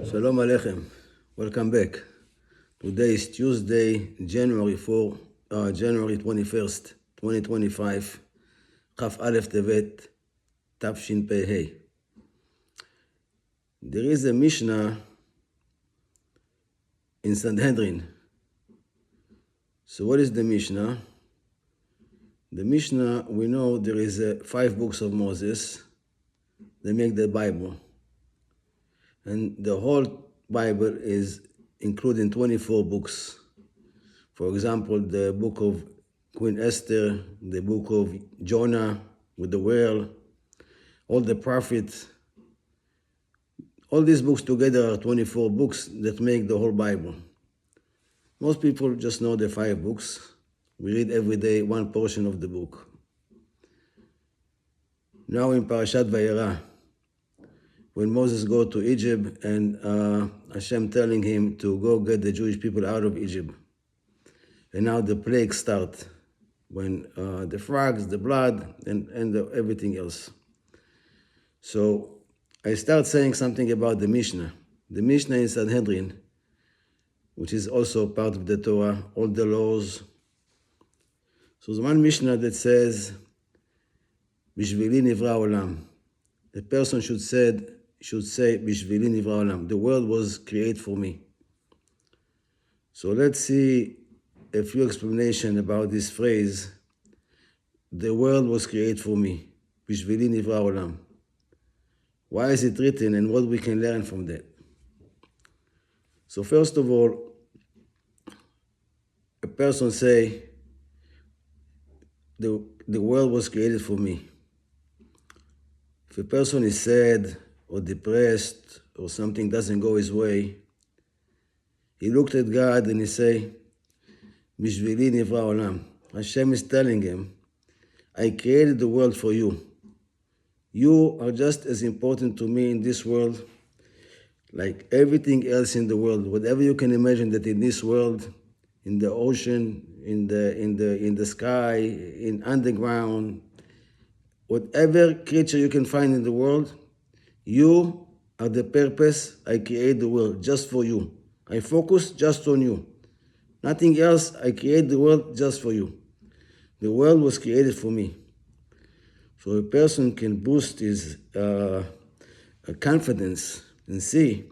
Shalom Aleichem. Welcome back. Today is Tuesday, January 21st, 2025, Chaf Aleph Tevet, Tafshin Pei Hey. There is a Mishnah in Sanhedrin. So what is the Mishnah? The Mishnah, we know there is 5 books of Moses. They make the Bible. And the whole Bible is including 24 books. For example, the book of Queen Esther, the book of Jonah with the whale, all the prophets. All these books together are 24 books that make the whole Bible. Most people just know the 5 books. We read every day one portion of the book. Now in Parashat Vayera, when Moses go to Egypt and Hashem telling him to go get the Jewish people out of Egypt. And now the plagues start, when the frogs, the blood, and everything else. So I start saying something about the Mishnah. The Mishnah in Sanhedrin, which is also part of the Torah, all the laws. So there's one Mishnah that says, Bishvili nivra olam. The person should say, Bishvili nivra olam. The world was created for me. So let's see a few explanations about this phrase, the world was created for me. Bishvili nivra olam. Why is it written and what we can learn from that? So first of all, a person say, the world was created for me. If a person is sad or depressed or something doesn't go his way, he looked at God and he say, Bishvili nivra olam. Hashem is telling him, I created the world for you. You are just as important to me in this world like everything else in the world. Whatever you can imagine that in this world, in the ocean, in the sky, in underground, whatever creature you can find in the world, you are the purpose. I create the world just for you. I focus just on you. Nothing else. I create the world just for you. The world was created for me. So a person can boost his confidence and see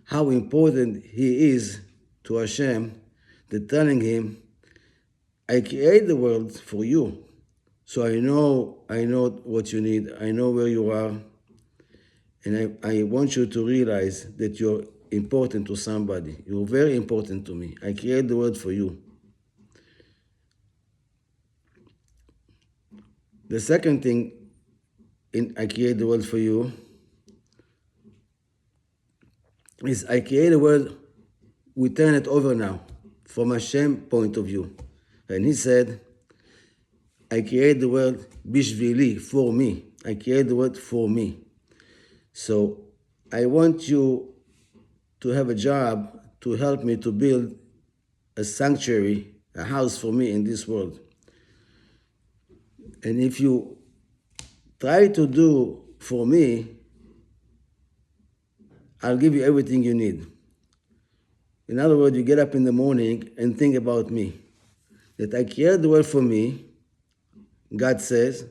how important he is to Hashem, that telling him, I create the world for you. So I know what you need. I know where you are. And I want you to realize that you're important to somebody. You're very important to me. I create the world for you. The second thing in I create the world for you is I create the world, we turn it over now from Hashem's point of view. And he said, I create the world bishvili, for me. I create the world for me. So I want you to have a job to help me to build a sanctuary, a house for me in this world. And if you try to do for me, I'll give you everything you need. In other words, you get up in the morning and think about me. That I create the world for me, God says,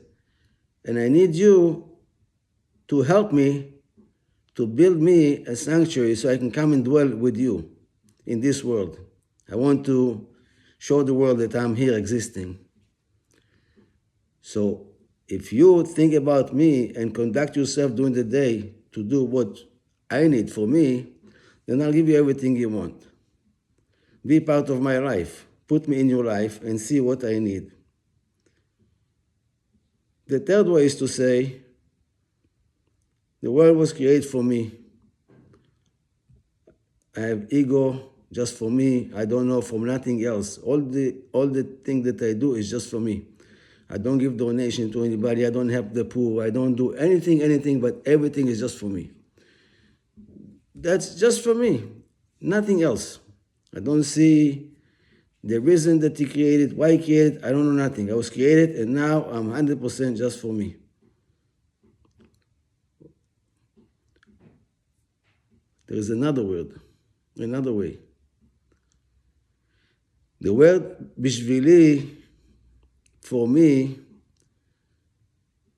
and I need you to help me to build me a sanctuary so I can come and dwell with you in this world. I want to show the world that I'm here existing. So if you think about me and conduct yourself during the day to do what I need for me, then I'll give you everything you want. Be part of my life. Put me in your life and see what I need. The third way is to say, the world was created for me. I have ego just for me. I don't know from nothing else. All the thing that I do is just for me. I don't give donation to anybody. I don't help the poor. I don't do anything, but everything is just for me. That's just for me, nothing else. I don't see the reason that he created, why he created, I don't know nothing. I was created and now I'm 100% just for me. There is another word, another way. The word Bishvili, for me,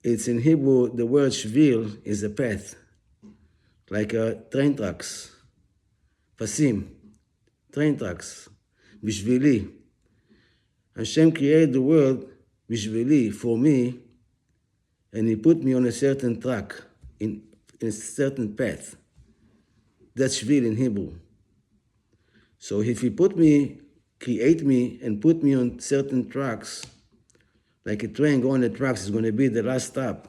it's in Hebrew, the word Shvil is a path, like train tracks, Fasim, train tracks, Bishvili. Hashem created the world Bishvili, for me, and He put me on a certain track, in a certain path. That's Shvil in Hebrew. So if He create me and put me on certain tracks, like a train going on the tracks is going to be the last stop.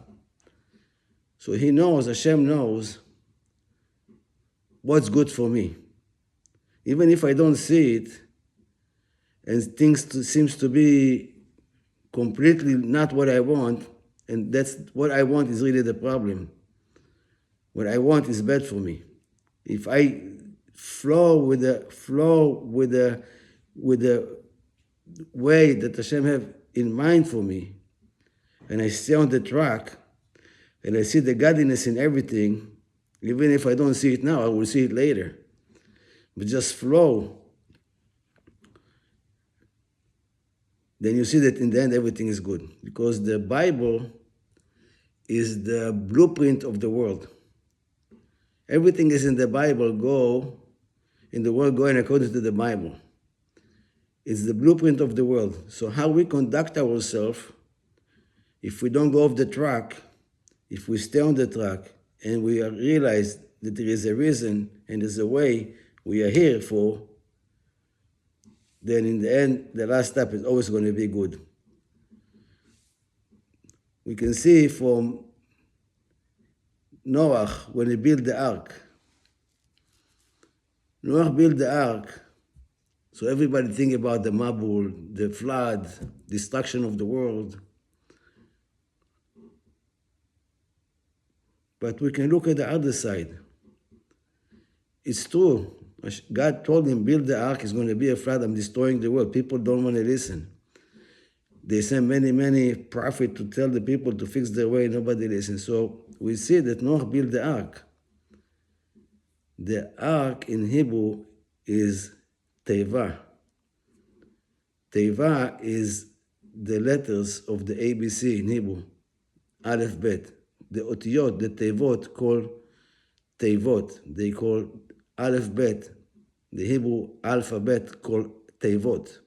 So He knows, Hashem knows what's good for me. Even if I don't see it, and things seems to be completely not what I want, and that's what I want is really the problem. What I want is bad for me. If I flow with the way that Hashem have in mind for me, and I stay on the track, and I see the godliness in everything, even if I don't see it now, I will see it later. But just flow. Then you see that in the end everything is good. Because the Bible is the blueprint of the world. Everything is in the Bible, going according to the Bible. It's the blueprint of the world. So how we conduct ourselves, if we don't go off the track, if we stay on the track, and we realize that there is a reason and there's a way we are here for, then in the end, the last step is always going to be good. We can see from Noah, when he built the ark. Noah built the ark, so everybody think about the Mabul, the flood, destruction of the world. But we can look at the other side. It's true. God told him, build the ark, it's going to be a flood, I'm destroying the world. People don't want to listen. They send many prophets to tell the people to fix their way, nobody listens. So we see that Noah built the ark. The ark in Hebrew is Teva. Teva is the letters of the ABC in Hebrew, Aleph Bet. The otiyot, the tevot, call tevot. They call Aleph Bet. The Hebrew alphabet called tevot.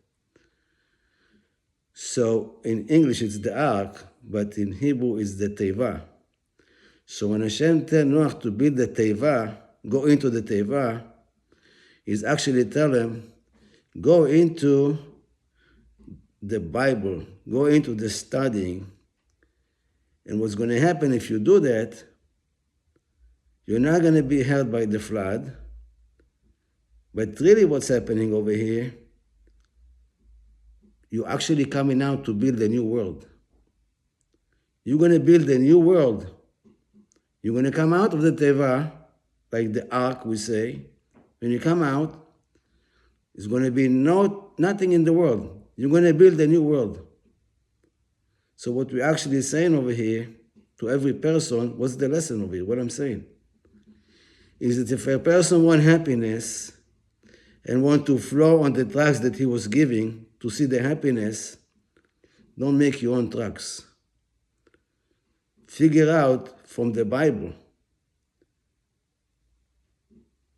So in English it's the ark, but in Hebrew it's the teva. So when Hashem tell Noah to build the teva, go into the teva, He's actually telling him, go into the Bible, go into the studying. And what's going to happen if you do that, you're not going to be held by the flood. But really what's happening over here, you're actually coming out to build a new world. You're going to build a new world. You're going to come out of the Teva, like the ark we say. When you come out, it's going to be nothing in the world. You're going to build a new world. So what we're actually saying over here, to every person, what's the lesson over here? What I'm saying is that if a person wants happiness and want to flow on the tracks that he was giving to see the happiness, don't make your own tracks. Figure out from the Bible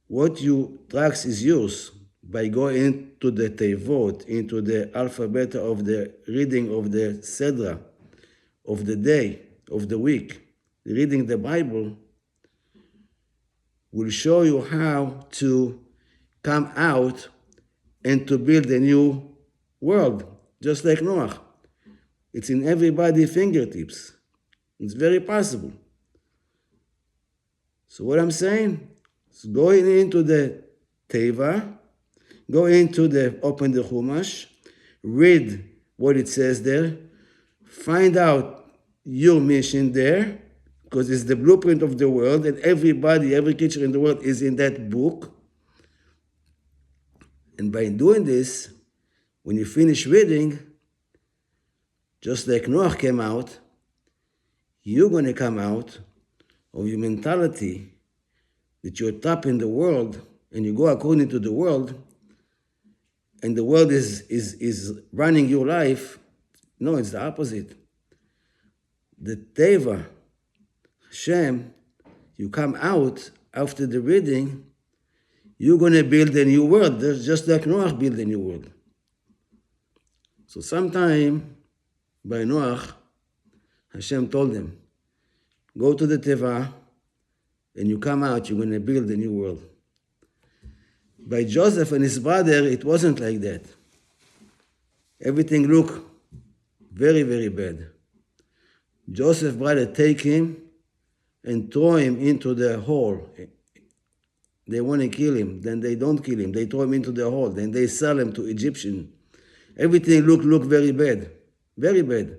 what your tracks is yours by going into the Tevot, into the alphabet of the reading of the Sedra, of the day, of the week. Reading the Bible will show you how to come out and to build a new world, just like Noah. It's in everybody's fingertips. It's very possible. So what I'm saying is going into the Teva, go into open the Chumash, read what it says there, find out your mission there, because it's the blueprint of the world, and everybody, every creature in the world is in that book. And by doing this, when you finish reading, just like Noah came out, you're going to come out of your mentality that you're trapped in the world and you go according to the world, and the world is running your life. No, it's the opposite. The Teva, Hashem, you come out after the reading, you're going to build a new world. There's just like Noah built a new world. So sometime by Noah, Hashem told him, go to the Teva, and you come out, you're going to build a new world. By Joseph and his brother, it wasn't like that. Everything looked very, very bad. Joseph's brother take him and throw him into the hole. They want to kill him, then they don't kill him. They throw him into the hole, then they sell him to Egyptian. Everything looked very bad, very bad.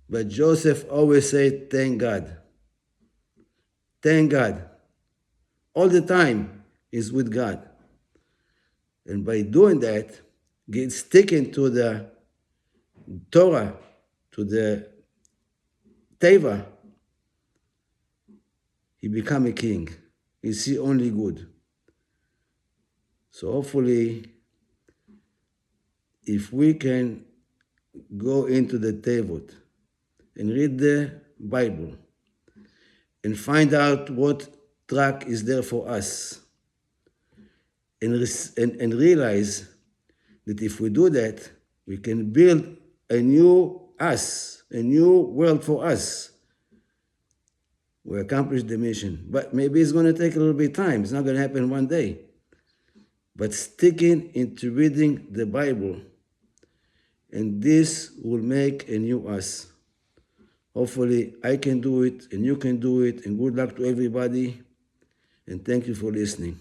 But Joseph always said, thank God. Thank God. All the time is with God. And by doing that, get sticking to the Torah, to the Teva, he become a king. He see only good. So hopefully, if we can go into the Tevot and read the Bible and find out what track is there for us, and realize that if we do that, we can build a new us, a new world for us. We accomplish the mission. But maybe it's going to take a little bit of time. It's not going to happen one day. But sticking into reading the Bible, and this will make a new us. Hopefully, I can do it, and you can do it, and good luck to everybody, and thank you for listening.